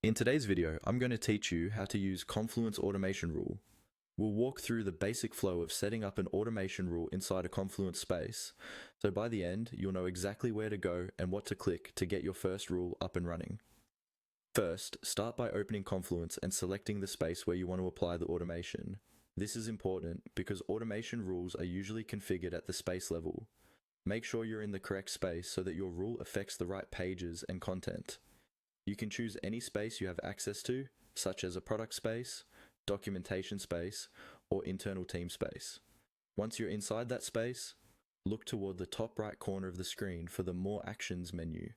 In today's video, I'm going to teach you how to use Confluence automation rule. We'll walk through the basic flow of setting up an automation rule inside a Confluence space, so by the end, you'll know exactly where to go and what to click to get your first rule up and running. First, start by opening Confluence and selecting the space where you want to apply the automation. This is important because automation rules are usually configured at the space level. Make sure you're in the correct space so that your rule affects the right pages and content. You can choose any space you have access to, such as a product space, documentation space, or internal team space. Once you're inside that space, look toward the top right corner of the screen for the More Actions menu,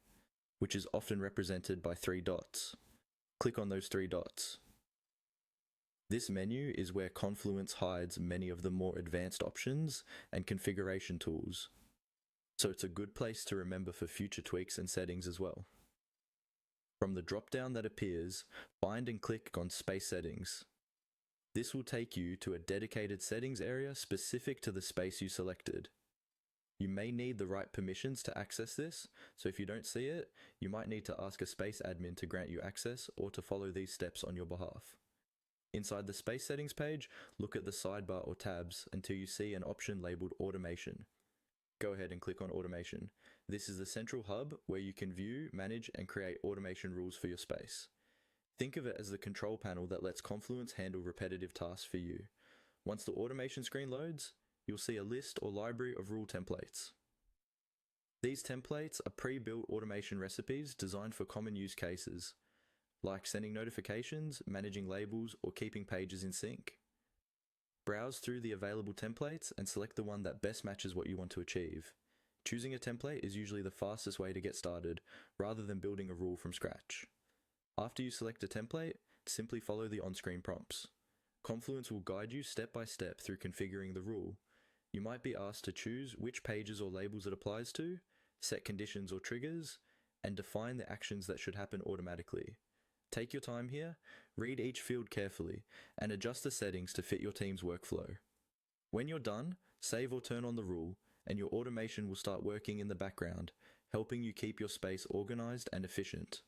which is often represented by 3 dots. Click on those 3 dots. This menu is where Confluence hides many of the more advanced options and configuration tools, so it's a good place to remember for future tweaks and settings as well. From the drop-down that appears, find and click on Space Settings. This will take you to a dedicated settings area specific to the space you selected. You may need the right permissions to access this, so if you don't see it, you might need to ask a space admin to grant you access or to follow these steps on your behalf. Inside the Space Settings page, look at the sidebar or tabs until you see an option labeled Automation. Go ahead and click on Automation. This is the central hub where you can view, manage, and create automation rules for your space. Think of it as the control panel that lets Confluence handle repetitive tasks for you. Once the automation screen loads, you'll see a list or library of rule templates. These templates are pre-built automation recipes designed for common use cases, like sending notifications, managing labels, or keeping pages in sync. Browse through the available templates and select the one that best matches what you want to achieve. Choosing a template is usually the fastest way to get started, rather than building a rule from scratch. After you select a template, simply follow the on-screen prompts. Confluence will guide you step by step through configuring the rule. You might be asked to choose which pages or labels it applies to, set conditions or triggers, and define the actions that should happen automatically. Take your time here, read each field carefully, and adjust the settings to fit your team's workflow. When you're done, save or turn on the rule, and your automation will start working in the background, helping you keep your space organized and efficient.